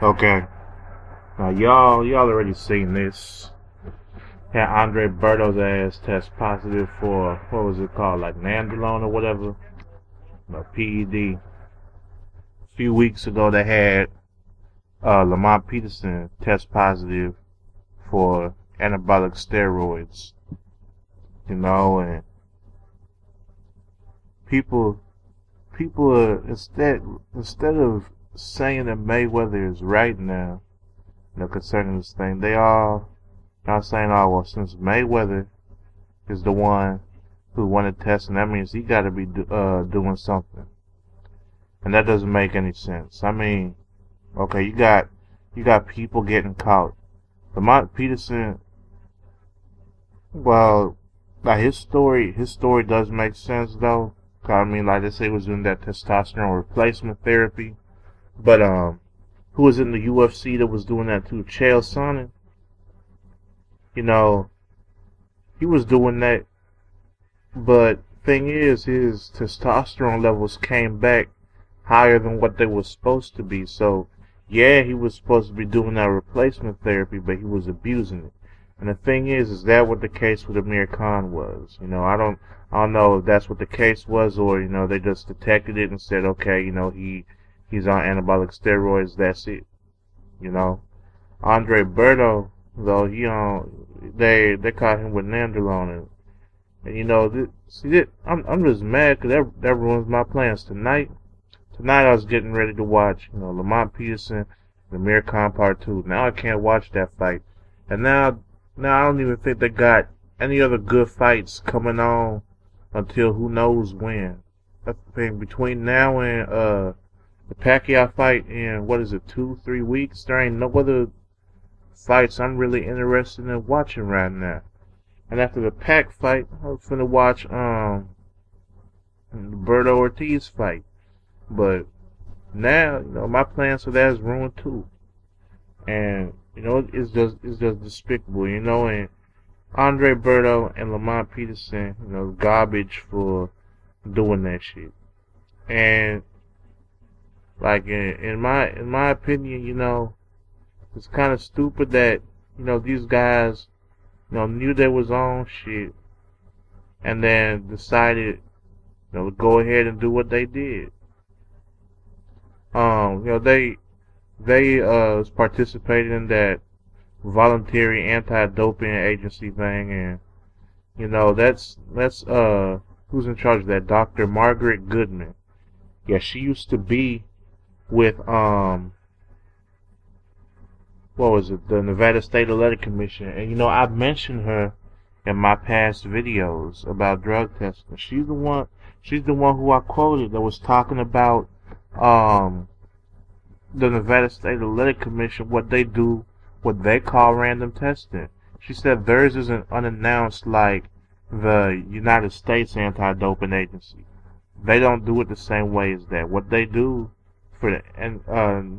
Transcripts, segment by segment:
Okay. Now y'all already seen this. Had Andre Berto's ass test positive for what was it called, like nandrolone or whatever, no PED. A few weeks ago they had Lamont Peterson test positive for anabolic steroids. And people people are instead of saying that Mayweather is right now, concerning this thing, they all not saying, oh well, since Mayweather is the one who wanted testing, that means he got to be doing something, and that doesn't make any sense. I mean, okay, you got people getting caught. Lamont Peterson, well, like his story does make sense though. 'Cause, I mean, like they say, he was doing that testosterone replacement therapy, but who was in the UFC that was doing that too? Chael Sonnen, you know, he was doing that, but thing is, his testosterone levels came back higher than what they were supposed to be. So, yeah, he was supposed to be doing that replacement therapy, but he was abusing it. And the thing is that what the case with Amir Khan was? I don't know if that's what the case was, or they just detected it and said, okay, he's on anabolic steroids. That's it. You know, Andre Berto, though, they caught him with nandrolone, and I'm just mad because that ruins my plans tonight. Tonight I was getting ready to watch, Lamont Peterson, the Amir Khan Part 2. Now I can't watch that fight. And now I don't even think they got any other good fights coming on until who knows when. I think between now and the Pacquiao fight in, what is it, 2, 3 weeks, there ain't no other fights I'm really interested in watching right now. And after the Pac fight, I was finna watch the Berto Ortiz fight. But now, my plans for that is ruined too. And it's just despicable, and Andre Berto and Lamont Peterson, garbage for doing that shit. And like in my opinion, it's kind of stupid that these guys knew they was on shit and then decided to go ahead and do what they did. They was participating in that voluntary anti-doping agency thing, and that's who's in charge of that, Dr. Margaret Goodman. Yeah, she used to be with what was it, the Nevada State Athletic Commission, and I've mentioned her in my past videos about drug testing. She's the one who I quoted that was talking about um the Nevada State Athletic Commission, what they do, what they call random testing. She said theirs isn't unannounced like the United States Anti-Doping Agency. They don't do it the same way as that. What they do for the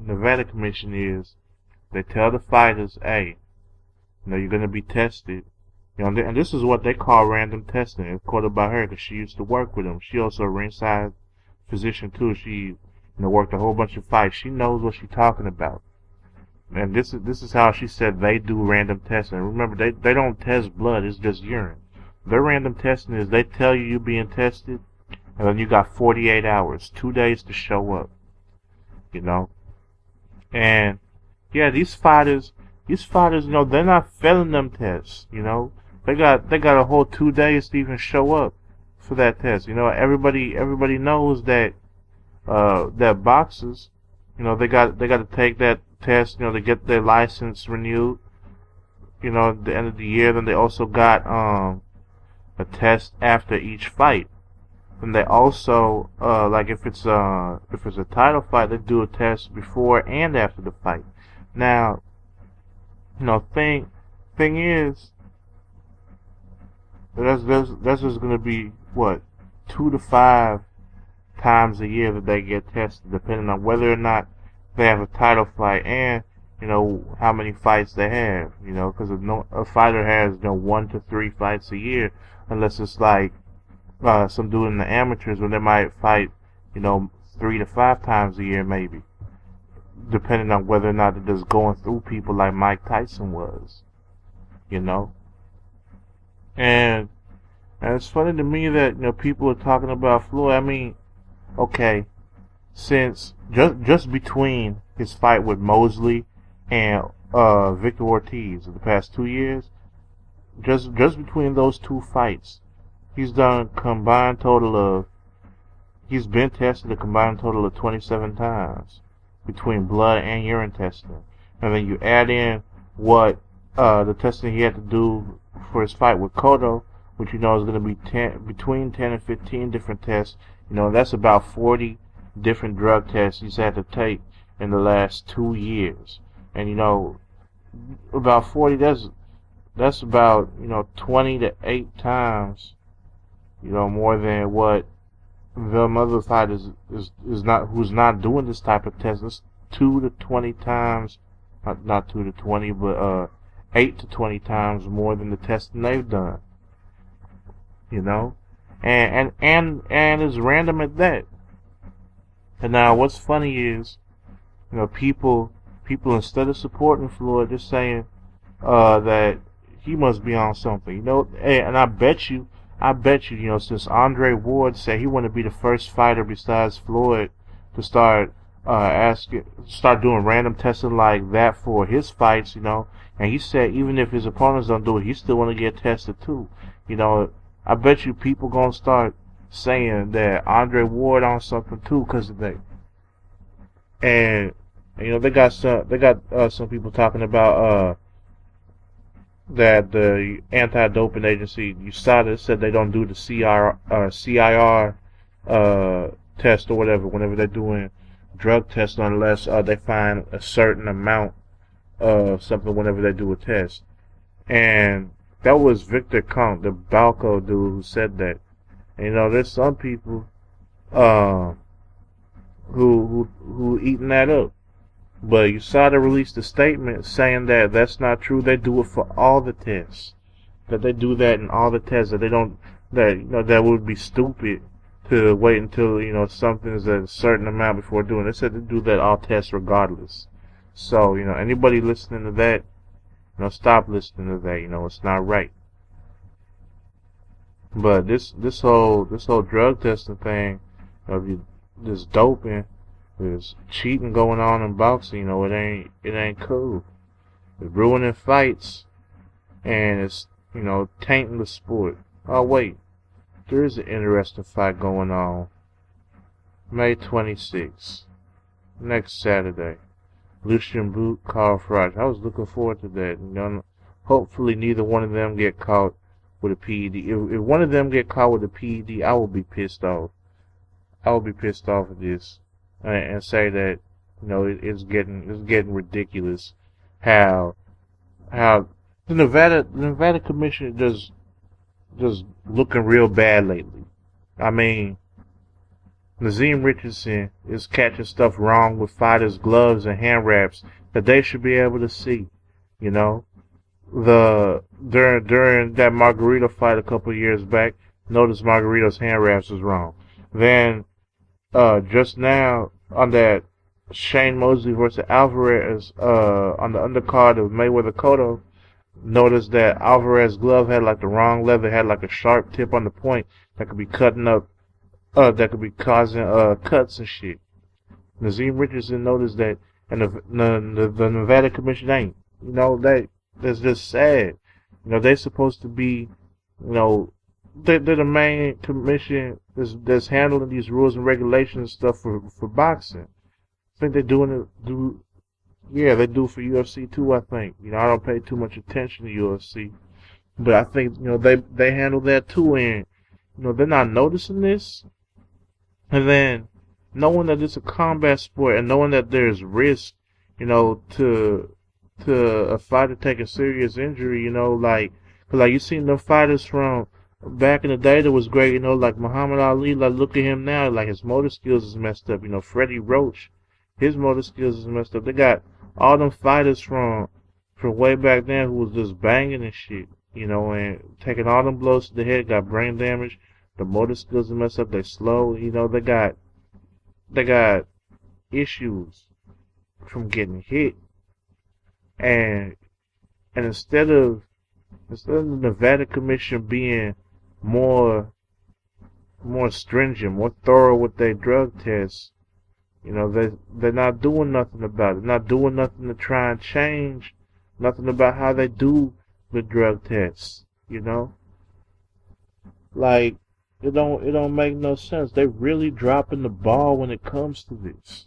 Nevada Commission is they tell the fighters, hey, you're going to be tested. And this is what they call random testing. It's quoted by her because she used to work with them. She also a ringside physician too. She worked a whole bunch of fights. She knows what she's talking about. And this is how she said they do random testing. Remember, they don't test blood, it's just urine. Their random testing is they tell you you're being tested, and then you got 48 hours, 2 days to show up. And yeah, these fighters, they're not failing them tests. They got a whole 2 days to even show up for that test. Everybody knows that that boxers, they got to take that test, to get their license renewed, at the end of the year. Then they also got a test after each fight. And they also like if it's a title fight, they do a test before and after the fight. Now, thing is, that's just gonna be what, 2 to 5 times a year that they get tested, depending on whether or not they have a title fight and how many fights they have. Because a fighter has 1 to 3 fights a year, unless it's like some dude in the amateurs when they might fight 3 to 5 times a year maybe. depending on whether or not they're just going through people like Mike Tyson was, you know. And and it's funny to me that people are talking about Floyd. I mean, okay, since just between his fight with Mosley and Victor Ortiz in the past 2 years, just between those two fights, he's done combined total of he's been tested a combined total of 27 times between blood and urine testing, and then you add in what the testing he had to do for his fight with Cotto, which is going to be between 10 and 15 different tests. That's about 40 different drug tests he's had to take in the last 2 years. And about 40. That's about 20 to 8 times more than what the other fighters is not who's not doing this type of test. It's 2 to 20 times, not 2 to 20, but 8 to 20 times more than the testing they've done. And it's random at that. And now what's funny is, people instead of supporting Floyd, they're saying that he must be on something. And I bet you, since Andre Ward said he wanted to be the first fighter besides Floyd to start doing random testing like that for his fights, and he said even if his opponents don't do it, he still want to get tested too. I bet you people gonna start saying that Andre Ward on something too because of that. And they got some people talking about that the anti-doping agency USADA said they don't do the CIR test or whatever whenever they're doing drug tests unless they find a certain amount of something whenever they do a test. And that was Victor Conk, the Balco dude, who said that. And, there's some people who eating that up. But USADA released a statement saying that that's not true. They do it for all the tests. That they do that in all the tests. That they don't. That would be stupid to wait until something's at a certain amount before doing it. They said they do that all tests regardless. So anybody listening to that, stop listening to that. It's not right. But this whole drug testing thing of this doping, there's cheating going on in boxing. It ain't cool. It's ruining fights, and it's tainting the sport. Oh wait, there is an interesting fight going on. May 26th, next Saturday. Lucian Boot, Carl Froch. I was looking forward to that. Hopefully neither one of them get caught with a PED. If one of them get caught with a PED, I will be pissed off. I will be pissed off at this. And say that it's getting ridiculous how the Nevada Commission just looking real bad lately. I mean, Nazim Richardson is catching stuff wrong with fighters' gloves and hand wraps that they should be able to see. During that Margarito fight a couple of years back, notice Margarito's hand wraps was wrong. Then just now on that Shane Mosley versus Alvarez on the undercard of Mayweather Cotto, notice that Alvarez's glove had like the wrong leather, had like a sharp tip on the point that could be cutting up, that could be causing cuts and shit. Nazim Richardson noticed that, and the Nevada Commission ain't. That's just sad. They're supposed to be, they're the main commission that's handling these rules and regulations and stuff for boxing. I think they're doing it. They do for UFC too. I think. I don't pay too much attention to UFC, but I think they handle that too, and they're not noticing this. And then knowing that it's a combat sport and knowing that there's risk, to a fighter taking serious injury, like you seen the fighters from back in the day that was great, like Muhammad Ali. Like look at him now, like his motor skills is messed up. Freddie Roach, his motor skills is messed up. They got all them fighters from way back then who was just banging and shit, and taking all them blows to the head, got brain damage. The motor skills are messed up. They slow. They got issues. getting hit, and instead of the Nevada Commission being more stringent, more thorough with their drug tests, they're not doing nothing about it. Not doing nothing to try and change nothing about how they do the drug tests. Like it don't make no sense. They really dropping the ball when it comes to this.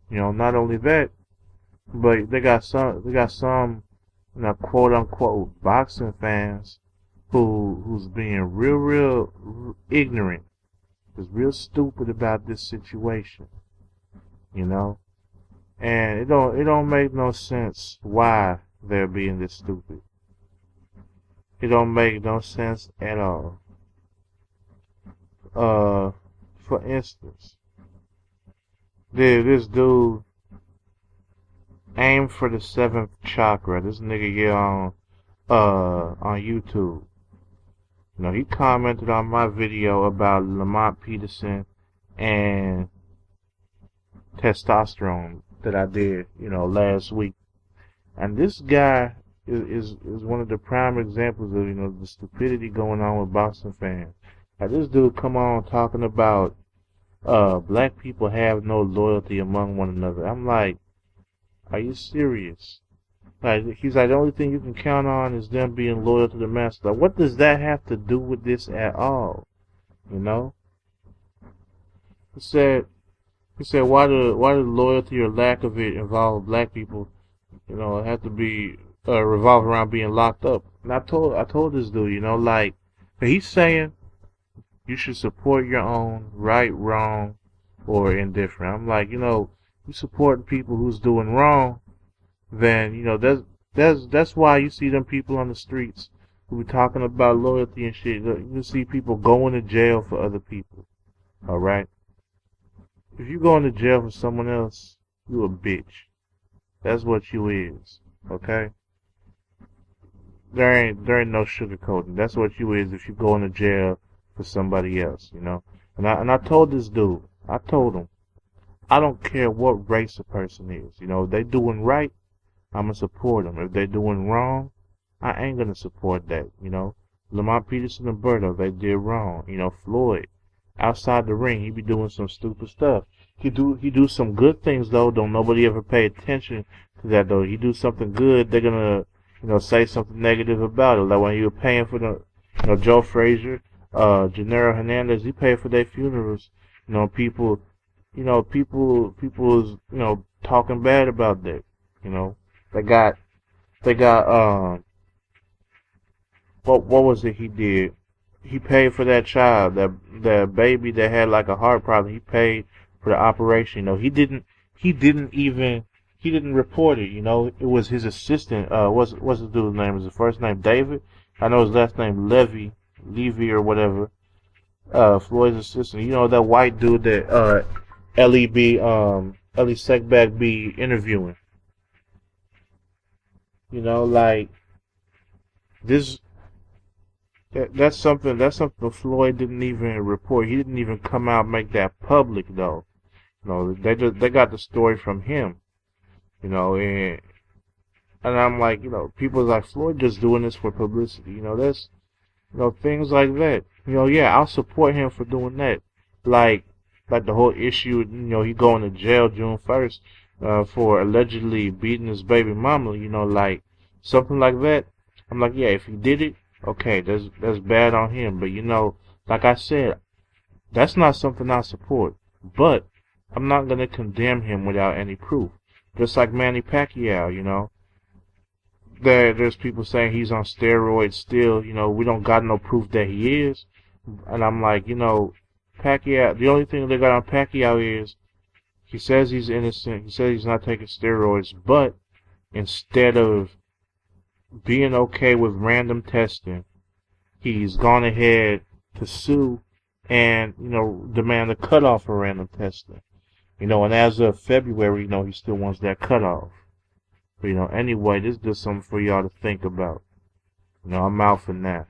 Not only that, but they got some quote unquote boxing fans who's being real ignorant, is real stupid about this situation, you know? And it don't make no sense why they're being this stupid. It don't make no sense at all. For instance, this dude aimed for the seventh chakra. This nigga here on YouTube. He commented on my video about Lamont Peterson and testosterone that I did, last week. And this guy is one of the prime examples of, the stupidity going on with boxing fans. Like, this dude come on talking about black people have no loyalty among one another. I'm like, are you serious? Like, he's like, the only thing you can count on is them being loyal to the master. Like, what does that have to do with this at all? He said why the loyalty or lack of it involve black people, it had to be revolve around being locked up. And I told this dude, like, he's saying you should support your own, right, wrong, or indifferent. I'm like, you supporting people who's doing wrong, then that's why you see them people on the streets who be talking about loyalty and shit. You see people going to jail for other people. All right. If you going to jail for someone else, you a bitch. That's what you is. Okay. There ain't no sugarcoating. That's what you is if you going to jail for somebody else. And I told this dude. I told him, I don't care what race a person is. If they doing right, I'm going to support them. If they're doing wrong, I ain't going to support that. Lamont Peterson and Berto, they did wrong. Floyd, outside the ring, he be doing some stupid stuff. He do some good things, though. Don't nobody ever pay attention to that, though. He do something good, they're going to, say something negative about it. Like when you were paying for the, Joe Frazier, Gennaro Hernandez, he paid for their funerals. People was, talking bad about that. They got what was it he did? He paid for that child, that baby that had like a heart problem. He paid for the operation. He didn't report it. It was his assistant. What's the dude's name? Was his first name David? I know his last name Levy or whatever. Floyd's assistant. That white dude that Ellie Seckback be interviewing. Like this. That's something Floyd didn't even report. He didn't even come out and make that public, though. They got the story from him. And I'm like, people like Floyd just doing this for publicity. That's things like that. Yeah, I'll support him for doing that. Like the whole issue, he going to jail June 1st for allegedly beating his baby mama, like something like that. I'm like, yeah, if he did it, okay, that's bad on him. But like I said, that's not something I support. But I'm not gonna condemn him without any proof. Just like Manny Pacquiao, there's people saying he's on steroids still. We don't got no proof that he is. And I'm like, Pacquiao, the only thing they got on Pacquiao is he says he's innocent. He says he's not taking steroids, but instead of being okay with random testing, he's gone ahead to sue and, demand a cutoff for random testing. And as of February, he still wants that cutoff. But, anyway, this is just something for y'all to think about. I'm out for now.